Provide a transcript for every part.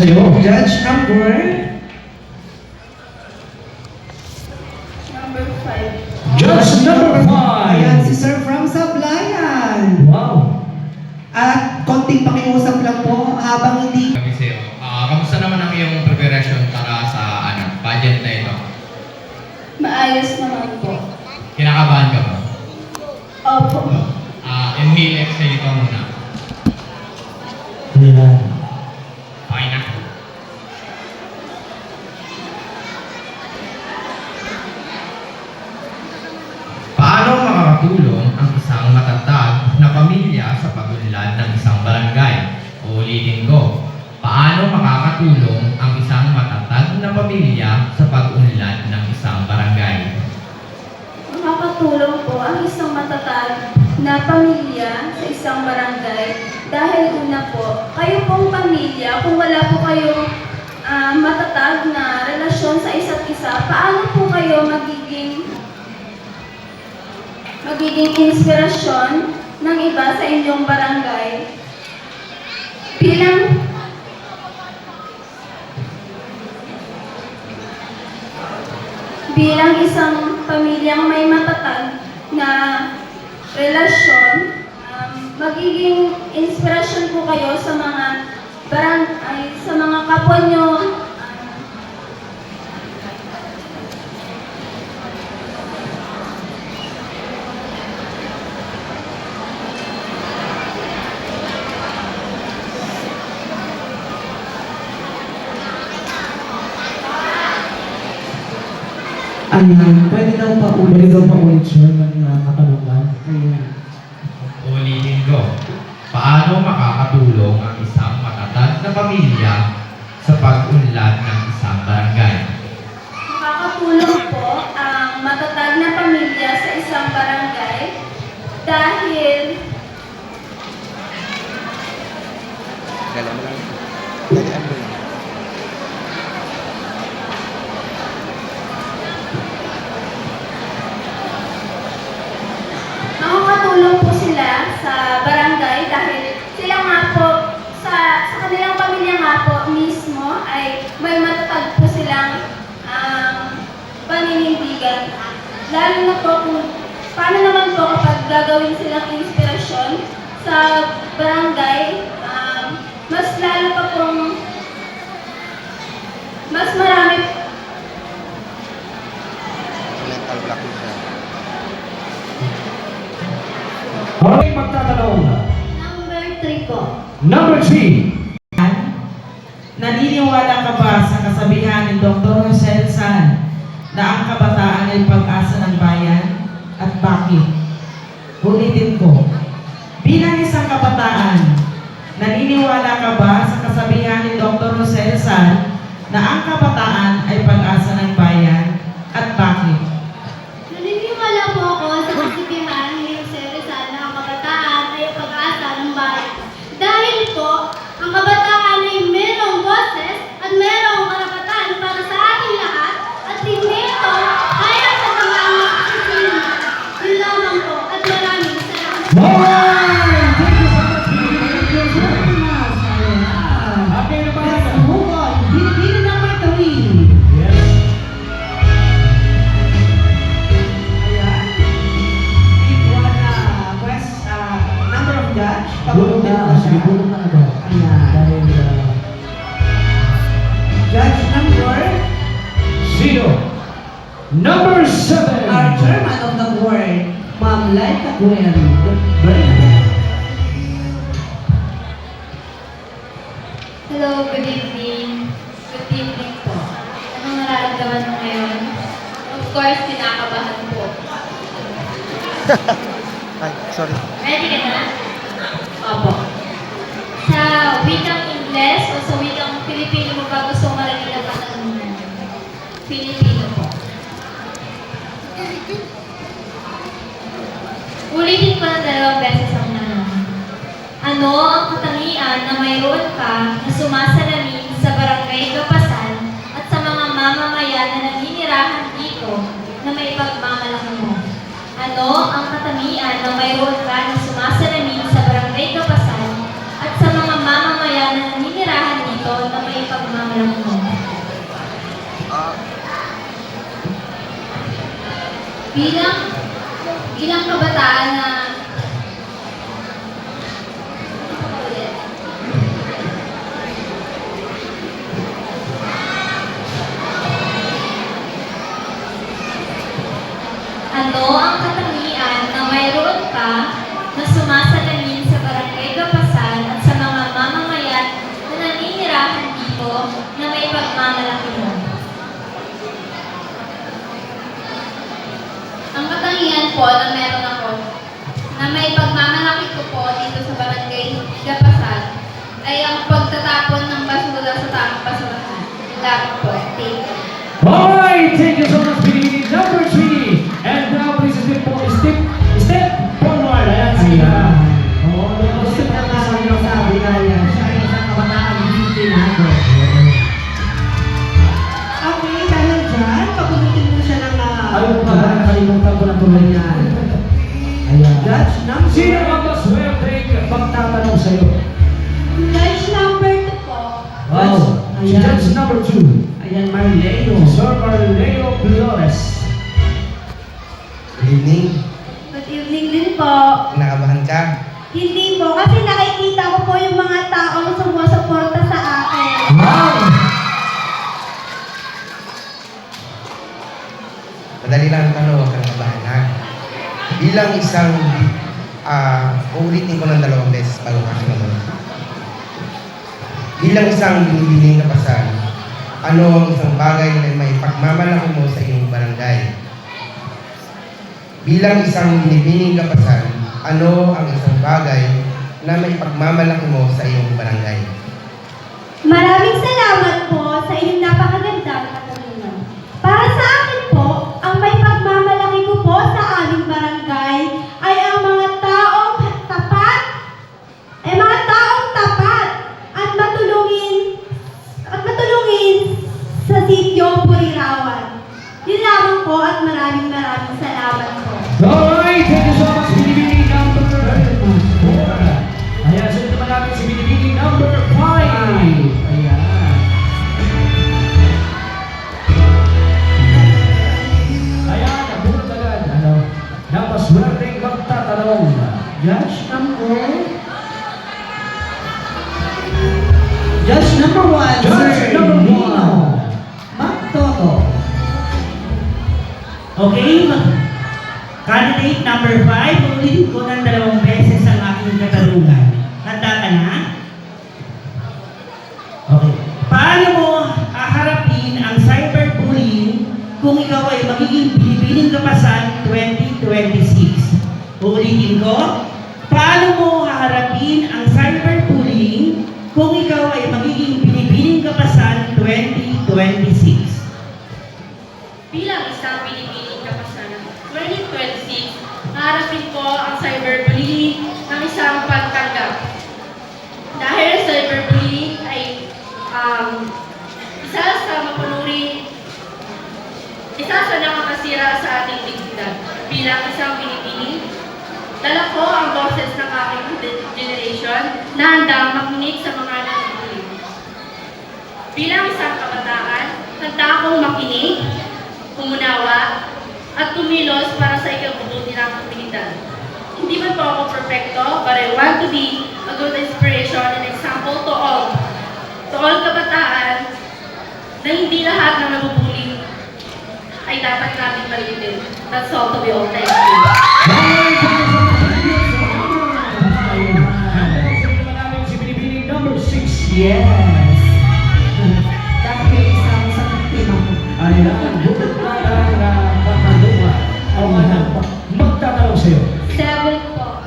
sa'yo. Judge number Number 5. Judge number 5. Ayan, si Sir from Sablayan. Wow. At konting pakiusap lang po habang hindi Kami sa'yo. Kamusta naman ang iyong preparation para sa pageant na ito? Maayos naman po. Kinakabahan ka ba? Opo. Inhale, exhale ka muna. Ayan. Okay na. Paano makakatulong ang isang matatag na pamilya sa pag-unlad ng isang barangay? Uulitin ko. Paano makakatulong ang isang matatag na pamilya sa pag-unlad ng isang barangay? Makakatulong po ang isang matatag na pamilya sa isang barangay dahil una po, kayo pong pamilya, kung wala po kayong matatag na relasyon sa isa't isa, paano po kayo magiging inspirasyon ng iba sa inyong barangay? Bilang isang pamilyang may matatag na relasyon, magiging inspirasyon po kayo sa mga sa mga kapwa nyo. Ayan, pwede daw pa Pwede daw paulit siya ng katanungan. Ayan. Ulitin ko. Paano makakatulong ang isang matatag na pamilya sa pag-unlad ng isang barangay? Makakatulong po ang matatag na pamilya sa isang barangay dahil Dalian mo lang. Dalian mo lang. makakatulong po sila sa barangay dahil sila nga po sa kanilang pamilya nga po mismo ay may matatag po silang paninindigan. Lalo na po kung paano naman po kapag gagawin silang inspirasyon sa barangay, mas lalo pa pong mas marami. Mental block mo siya. Okay, magtatanong. Number 3 po. Number 3. Naniniwala ka ba sa kasabihan ni Dr. Rosel San na ang kabataan ay pag-asa ng bayan? At bakit? Ulitin ko. Bilang isang kabataan, naniniwala ka ba sa kasabihan ni Dr. Rosel San na ang kabataan ay pag-asa ng bayan? At bakit? Naniniwala po ako sa kasabihan ni Jose Rizal na ang kabataan ay pag-asa ng bayan. Dahil po, ang kabataan ay mayroong boses at mayroong karapatan para sa ating lahat at hindi ito kaya sa mga makakasino. Yun lamang po at maraming salamat. Alright! Thank you so much. Thank you very much. Okay naman. Let's move on. Bili number 3. Yes. Ayan. Number of judge. Bulong na. Sige, bulong na agad. Ayan. Dahil, Judge number, 0. Number 7. our chairman of the board, Ma'am Laika Gwen. Bernadette. Hello, good evening. Good evening po. Anong nararamdaman mo ngayon? Of course, kinakabahan po. Ay, sorry. Ready ka na? Opo. Sa wikang Ingles o sa wikang Pilipino mo ba gusto marinig ang katanungan? Pilipino po. Ulitin ko ng 2 beses ang tanong. Ano ang katangian na mayroon ka na sumasalamin sa barangay Kapasan at sa mga mamamayan na naninirahan dito na may pagmamalaki mo? Ano ang katangian na mayroon ka na sumasalamin sa barangay Kapasan at sa mga mamamayan na naninirahan dito na may pagmamalaki pagmamalaki mo? Bilang kabataan na ano ang katangian na mayroon ka na sumasalamin sa barangay Gapasan at sa mga mamamayan na naninirahan dito na may pagmamalaki mo? Ang katangian po na meron ako na may pagmamalaki ko po dito sa barangay Gapasan ay ang pagtatapon ng basura sa tamang basurahan. Dapat po. Thank you. Alright, thank you so much, Pinipili number 3. And now, please step forward. Ayan siya. Oo, Gusto na nga kami ng sabi na yan. Siya ay isang kabataan hindi tinago. Okay, dahil dyan, pagulitin mo siya ng Ayun pa ba, nakalimutan ko na tuloy yan. Ayan. Judge number Sino ang maswerte magtatanong sa'yo? Judge number 2 po. Wow. Si Ayan. Judge number 2. Ayan, Marleo. Sir Marleo Flores. Good evening. Good evening din po. Kinakabahan ka? Hindi po, kasi nakikita ko po yung mga taong sumusuporta sa akin. Wow! Madali lang ang tanong, huwag kang kabahan ha. Bilang isang, uulitin ko ng 2 beses bago ka sumunod. Bilang isang binibining kapasan, ano ang isang bagay na may pagmamalaki mo sa iyong barangay? Bilang isang binibining kapasan, ano ang isang bagay na may pagmamalaki mo sa iyong barangay? Maraming salamat po sa inyong napakagandang katanungan. Para sa akin po, ang may pagmamalaki ko po sa aming barangay ay ang mga taong tapat at matulungin sa sitio Burirawan. Yun lamang po at maraming salamat po. Alright, thank you so much, Pinipili number 4. Ayan, sunod naman namin si Pinipili number 5. Ayan. Ayan, nabunod agad. Ano? Napaswerteng magtatanong. Judge number... Judge number 1, Judge Sir number Nino. 1. Magtoto. Okay, candidate number 5, ulitin ko ng 2 beses ang aking katanungan. Handa ka na? Okay. Paano mo haharapin ang cyberbullying kung ikaw ay magiging Pilipining Kapasan 2026? Ulitin ko, paano mo haharapin ang cyberbullying kung ikaw ay magiging Pilipining Kapasan 2026? Bilang isang Pilipining Kapasan 2026, haharapin ko ang cyberbullying ng isang pagtanggap. Dahil ang cyberbullying ay isa sa nakakasira sa ating dignidad. Bilang isang Pilipini, dala ko ang boses ng aking generation na handang makinig sa mga nabibuli. Bilang isang kabataan, handa akong makinig, umunawa, at kumilos para sa ikabubuti ng komunidad. Hindi man po ako perfecto, but I want to be a good inspiration and example to all kabataan na hindi lahat ng nabubuli ay dapat natin malitin. That's all to be all. Thank you. Alright, thank you so much. Ayan. Sunod naman namin si Pinipili number 6. Yes. Dahil isang sa biktima. Ayan, bukod na katanungan. Magtatanong sa'yo. 7 po.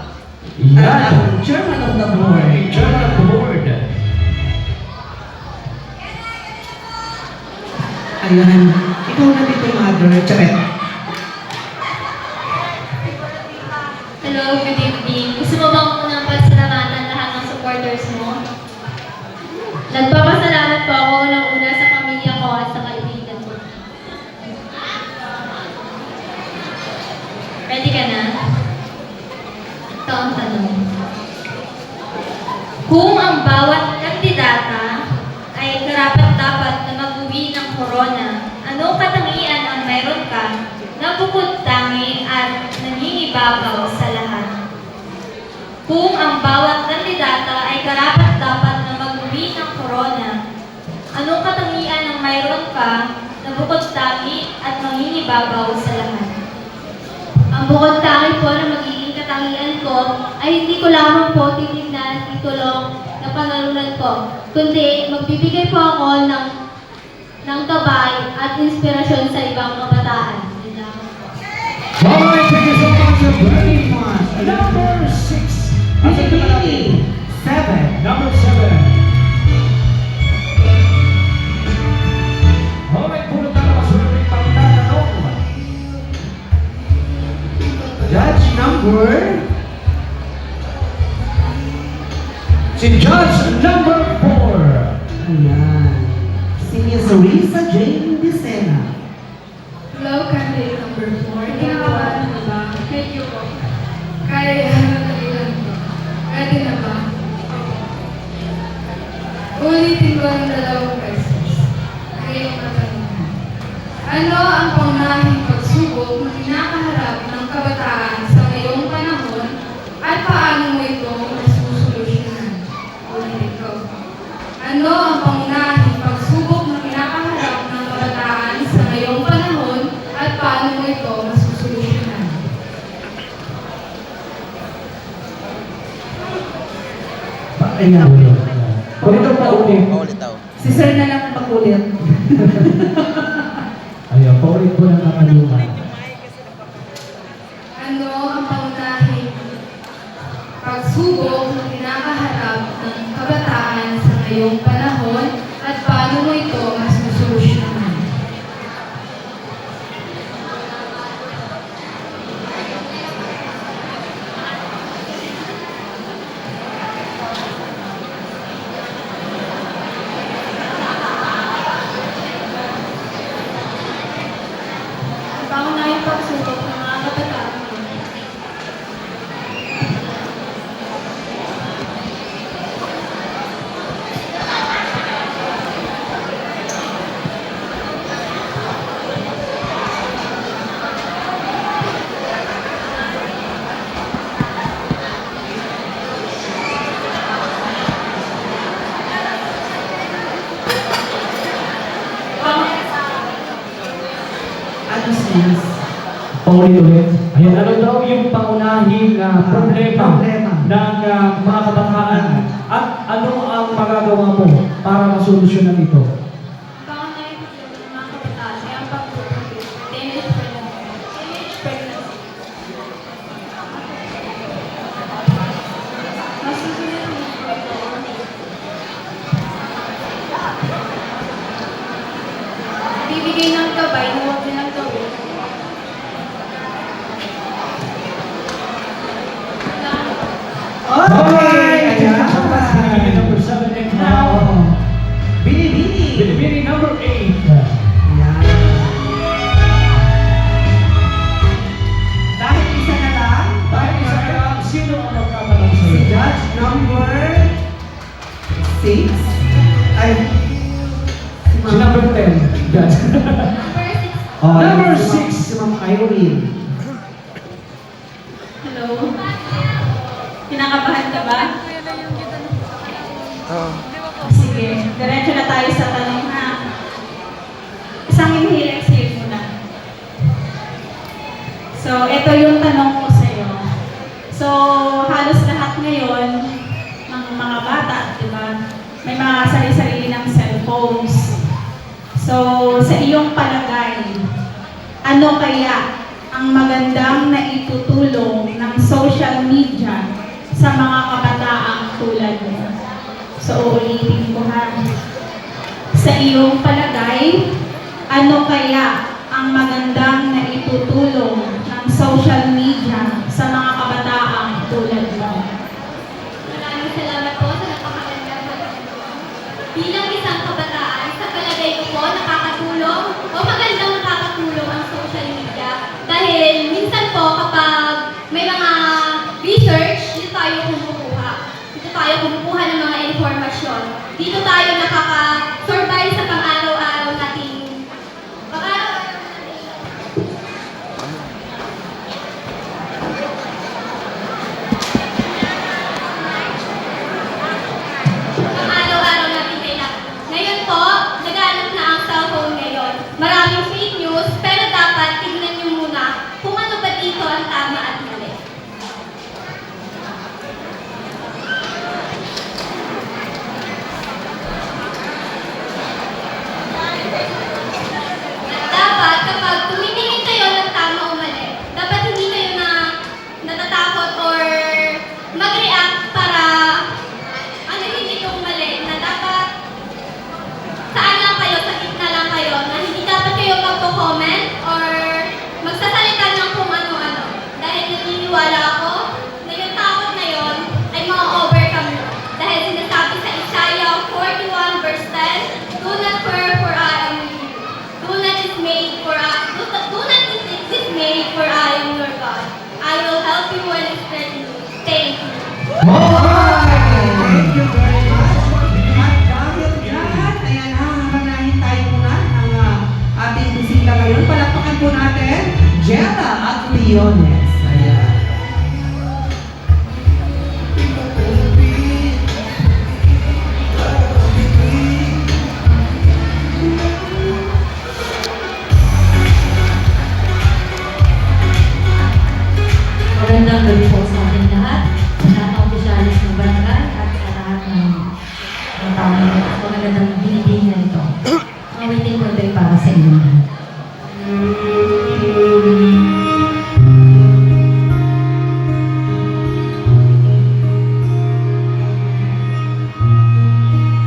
Yan. Ang chairman of the board. Alright, Chairman of the Board. Ayan, ikaw na dito, Mother. Charet. Hello, good evening. Gusto mo bang unang pasalamatan lahat ng supporters mo? Nagpapasalamat po ako unang-una sa pamilya ko at sa kaibigan ko. Ready ka na? Ito ang tanong. Kung ang bawat kandidata ay karapat-dapat corona, anong katangian ang mayroon ka na bukod tangi at nangingibabaw sa lahat? Kung ang bawat kandidata ay karapat-dapat na mag-uwi ng corona, anong katangian ang mayroon ka na bukod tangi at nangingibabaw sa lahat? Ang bukod tangi po na magiging katangian ko ay hindi ko lamang po titignan ang titulo na panalunan ko, kundi magbibigay po ako ng gabay at inspirasyon sa ibang kabataan. Yun lang. Alright, thank you so much very much. Number 6. Pinipili. 7. Number 7. Alright, puro na masulat yung pagtatanong. Judge number Si Judge number 4. Ayan. Si Miss Risa Jane Dicena. Hello, candidate number 4. Kinakabahan na ba? Thank you po. Kaya nalagilan ko. Ready na ba? Ulitin ko ng 2 beses. Ngayong katanungan. Ano ang pangunahing pagsubok na kinakaharap ng kabataan sa ngayong panahon at paano mo ito masusolusyonan? Ulitin ko. Ano ang pangunahing pagsubok na kinakaharap ng kabataan sa ngayong panahon at paano mo ito masusolusyonan? Ayan. Pagkita pa ulit. Si Sir na lang mag-ulit. Ayan, paulit po ng katanungan. Ano ang pangunahing pagsubok na kinakaharap ng kabataan sa ngayong panahon at paano mo ito masusolusyonan? Ang pangunahing pagsubok ng mga kabataan Ano sis? Paulit ulit. Ayan, ano daw yung pangunahing problema problema. ng mga kabataan at ano ang magagawa mo para masolusyonan ito? Pangunahing problema ng mga kabataan ay ang pagpupulot, teenage pregnancy. Masusunod mo po ito. Bibigay ng gabay na huwag nilang gawin. Alright! Ayan. Pinipili number 7 and now, Binibini. pinipili number 8. Ayan. Dahil isa na lang, Dahil isa ka lang, sino ang magtatanong si sa'yo? Judge number 6. Ay, si Si number 10. Judge. Number 6. Oh, Number si Ma'am- 6. Si Ma'am Irene. Hello? Kinakabahan ka ba? Sige, diretso na tayo sa tanong na. Isang inhale, exhale muna. So, ito yung tanong ko sa'yo. So, halos lahat ngayon ng mga bata, di ba? May mga sarili-sarili ng cellphones. So, sa iyong palagay, ano kaya ang magandang naitutulong ng social media sa mga kabataang tulad mo? So, uulitin ko ha. Sa iyong palagay, ano kaya ang magandang naitutulong ng social media sa mga kabataang tulad mo? Maraming salamat po sa napakagandang tanong. Bilang isang kabataan, sa palagay ko po, nakakatulong o magandang nakakatulong ang social media dahil minsan po kapag may mga research, dito tayo kumukuha. Dito tayo kumukuha ng mga informasyon. Dito tayo nakaka-survive sa pang-araw-araw nating Millones. Ayan. Magandang gabi po sa ating lahat, sa lahat ng opisyalis ng barangay at sa lahat ng tao na magandang binibigyan nito. Mawitin ko ito para sa inyo.